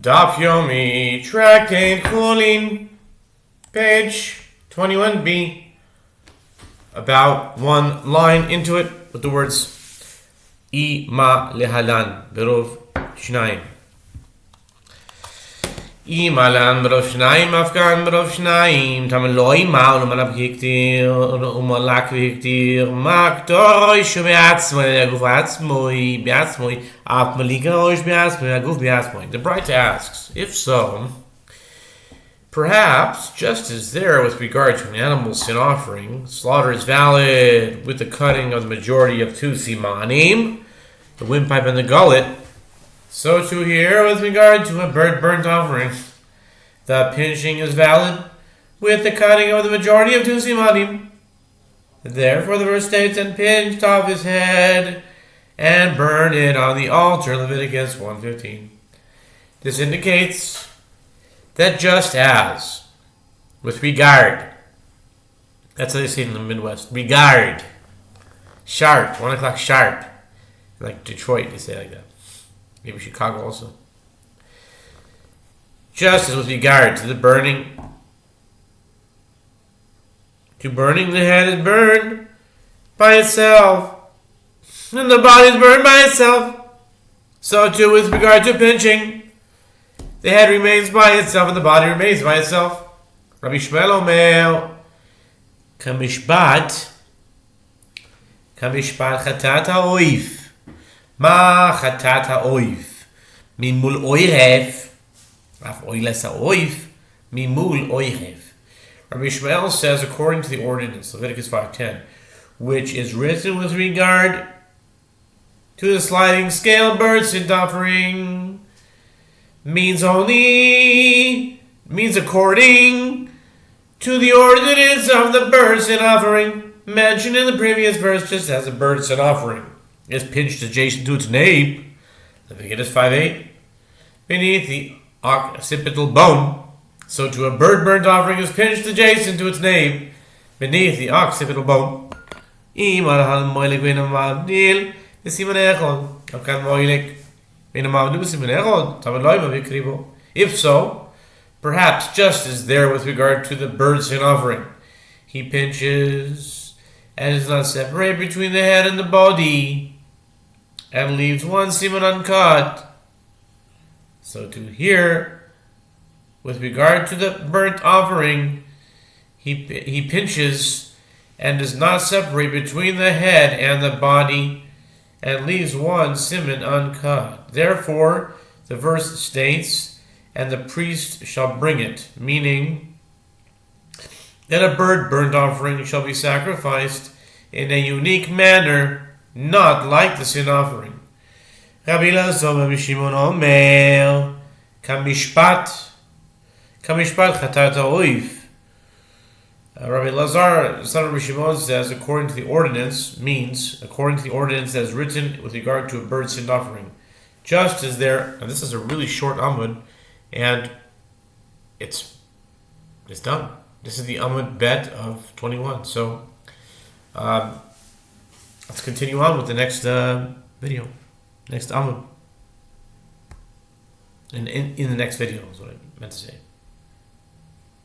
Daf Yomi, Tractate Chullin, page 21b. About one line into it with the words Ima lehalan berov shnayim. Ima lehalan berov shnayim, afgan berov shnayim. Tameloi ma u'lemalab hiktir u'malak v'hiktir maktoy shebe'atzmoi aguf atzmoi be'atzmoi af malika oish be'atzmoi aguf be'atzmoi. The Brite asks, if so, perhaps, just as there with regard to an animal sin offering, slaughter is valid with the cutting of the majority of two simanim, the windpipe and the gullet, so too here with regard to a bird burnt offering, the pinching is valid with the cutting of the majority of two simanim. Therefore the verse states, and pinched off his head and burned it on the altar, Leviticus 1:15. This indicates that just as, with regard, that's how they say it in the Midwest, regard, sharp, 1 o'clock sharp, like Detroit, they say it like that. Maybe Chicago also. Just as with regard to the burning, the head is burned by itself, and the body is burned by itself, so too with regard to pinching, the head remains by itself and the body remains by itself. Rabbi Shmuel Omer, Kamishpat chatat ha'oif. Ma chatat ha'oif? Mimul oirev. Af oiles ha'oif. Mimul oirev. Rabbi Shmuel says, according to the ordinance, Leviticus 5:10, which is written with regard to the sliding scale bird sin offering, means according to the ordinance of the bird sin offering mentioned in the previous verse, just as a bird sin offering is pinched adjacent to its nape, Leviticus 5:8, beneath the occipital bone, so to a bird burnt offering is pinched adjacent to its nape, beneath the occipital bone. If so, perhaps just as there with regard to the bird sin offering, he pinches and is not separated between the head and the body, and leaves one semen uncut, so to here, with regard to the burnt offering, he pinches and does not separate between the head and the body, and leaves one semen uncut. Therefore, the verse states, and the priest shall bring it, meaning that a bird burnt offering shall be sacrificed in a unique manner, not like the sin offering. Rabbi Lazar ben Shimon Omer, Kamishpat chatat ha'oif. Rabbi Lazar, son of Rabbi Shimon, says, according to the ordinance that is written with regard to a bird sin offering. Just as there, and this is a really short Amud, and it's done. This is the Amud Bet of 21. So let's continue on with the next video, next Amud. In the next video is what I meant to say.